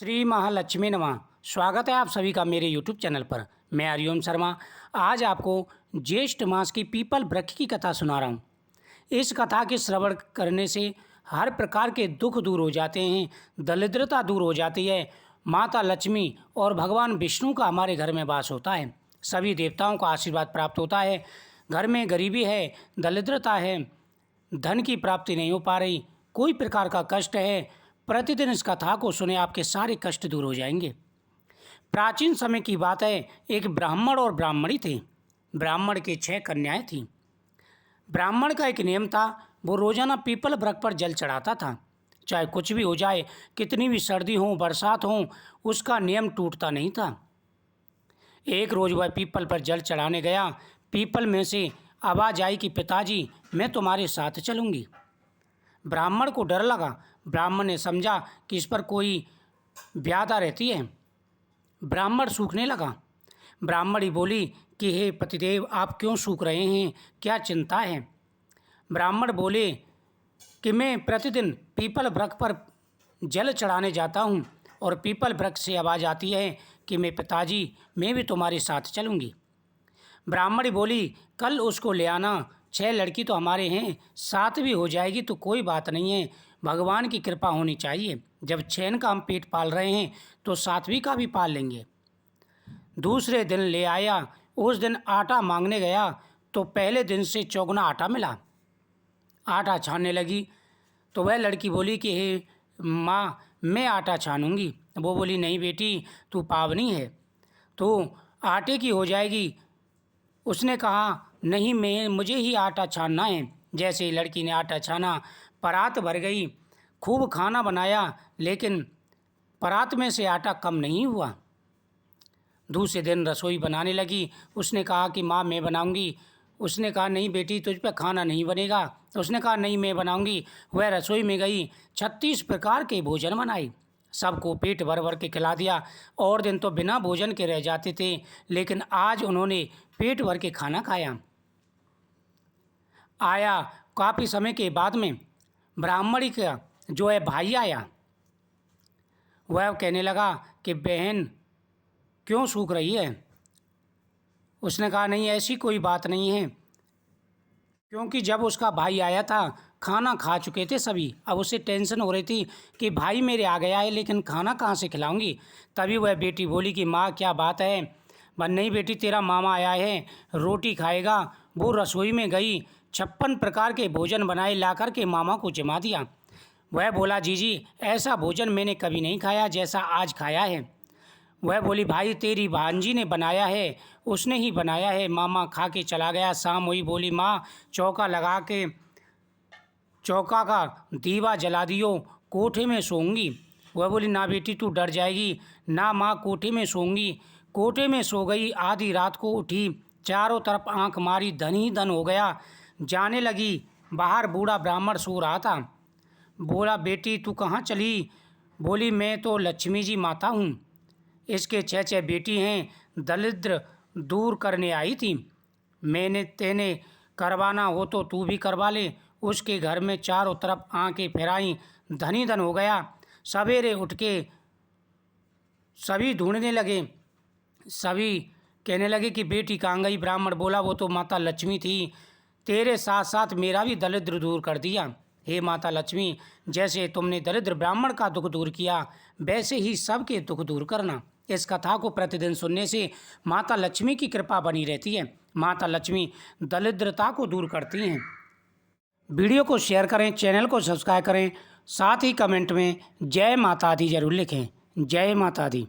श्री महालक्ष्मी नमः। स्वागत है आप सभी का मेरे यूट्यूब चैनल पर। मैं हरिओम शर्मा आज आपको ज्येष्ठ मास की पीपल वृक्ष की कथा सुना रहा हूँ। इस कथा के श्रवण करने से हर प्रकार के दुख दूर हो जाते हैं, दरिद्रता दूर हो जाती है। माता लक्ष्मी और भगवान विष्णु का हमारे घर में वास होता है। सभी देवताओं का आशीर्वाद प्राप्त होता है। घर में गरीबी है, दरिद्रता है, धन की प्राप्ति नहीं हो पा रही, कोई प्रकार का कष्ट है, प्रतिदिन इस कथा को सुने आपके सारे कष्ट दूर हो जाएंगे। प्राचीन समय की बात है, एक ब्राह्मण और ब्राह्मणी थे। ब्राह्मण के 6 कन्याएं थीं। ब्राह्मण का एक नियम था, वो रोजाना पीपल वृक्ष पर जल चढ़ाता था। चाहे कुछ भी हो जाए, कितनी भी सर्दी हो, बरसात हो, उसका नियम टूटता नहीं था। एक रोज वह पीपल पर जल चढ़ाने गया। पीपल में से आवाज़ आई कि पिताजी, मैं तुम्हारे साथ चलूँगी। ब्राह्मण को डर लगा। ब्राह्मण ने समझा कि इस पर कोई व्याधा रहती है। ब्राह्मण सूखने लगा। ब्राह्मणी बोली कि हे पतिदेव, आप क्यों सूख रहे हैं, क्या चिंता है? ब्राह्मण बोले कि मैं प्रतिदिन पीपल वृक्ष पर जल चढ़ाने जाता हूँ और पीपल वृक्ष से आवाज़ आती है कि मैं पिताजी, मैं भी तुम्हारे साथ चलूँगी। ब्राह्मणी बोली, कल उसको ले आना। 6 लड़की तो हमारे हैं, 7 भी हो जाएगी तो कोई बात नहीं है, भगवान की कृपा होनी चाहिए। जब 6 का हम पेट पाल रहे हैं तो 7वीं का भी पाल लेंगे। दूसरे दिन ले आया। उस दिन आटा मांगने गया तो पहले दिन से चौगुना आटा मिला। आटा छानने लगी तो वह लड़की बोली कि हे माँ, मैं आटा छानूंगी। वो बोली, नहीं बेटी, तू पावनी है, तो आटे की हो जाएगी। उसने कहा, नहीं, मुझे ही आटा छानना है। जैसे ही लड़की ने आटा छाना, परात भर गई। खूब खाना बनाया, लेकिन परात में से आटा कम नहीं हुआ। दूसरे दिन रसोई बनाने लगी। उसने कहा कि माँ, मैं बनाऊंगी। उसने कहा, नहीं बेटी, तुझ पे खाना नहीं बनेगा। उसने कहा, नहीं, मैं बनाऊंगी। वह रसोई में गई, 36 प्रकार के भोजन बनाई, सबको पेट भर भर के खिला दिया। और दिन तो बिना भोजन के रह जाते थे, लेकिन आज उन्होंने पेट भर के खाना खाया। आया काफ़ी समय के बाद में ब्राह्मणी का जो है भाई आया। वह कहने लगा कि बहन, क्यों सूख रही है? उसने कहा, नहीं, ऐसी कोई बात नहीं है, क्योंकि जब उसका भाई आया था खाना खा चुके थे सभी। अब उसे टेंशन हो रही थी कि भाई मेरे आ गया है, लेकिन खाना कहाँ से खिलाऊंगी। तभी वह बेटी बोली कि माँ, क्या बात है? नहीं बेटी, तेरा मामा आया है, रोटी खाएगा। वो रसोई में गई, 56 प्रकार के भोजन बनाए, ला कर के मामा को जमा दिया। वह बोला, जीजी, ऐसा भोजन मैंने कभी नहीं खाया जैसा आज खाया है। वह बोली, भाई, तेरी भांजी ने बनाया है, उसने ही बनाया है। मामा खा के चला गया। शाम हुई। बोली, माँ, चौका लगा के चौका का दीवा जला दियो, कोठे में सोऊंगी। वह बोली, ना बेटी, तू डर जाएगी। ना माँ, कोठे में सोऊंगी। कोठे में सो गई। आधी रात को उठी, चारों तरफ आंख मारी, धन ही धन हो गया। जाने लगी। बाहर बूढ़ा ब्राह्मण सो रहा था। बोला, बेटी, तू कहाँ चली? बोली, मैं तो लक्ष्मी जी माता हूँ, इसके 6 बेटी हैं, दरिद्र दूर करने आई थी। तेने करवाना हो तो तू भी करवा ले। उसके घर में चारों तरफ आंखें फेराई, धनी धन हो गया। सवेरे उठ के सभी ढूंढने लगे। सभी कहने लगे कि बेटी कहाँ गई? ब्राह्मण बोला, वो तो माता लक्ष्मी थी, तेरे साथ साथ मेरा भी दरिद्र दूर कर दिया। हे माता लक्ष्मी, जैसे तुमने दरिद्र ब्राह्मण का दुख दूर किया, वैसे ही सबके दुख दूर करना। इस कथा को प्रतिदिन सुनने से माता लक्ष्मी की कृपा बनी रहती है। माता लक्ष्मी दरिद्रता को दूर करती हैं। वीडियो को शेयर करें, चैनल को सब्सक्राइब करें, साथ ही कमेंट में जय माता दी जरूर लिखें। जय माता दी।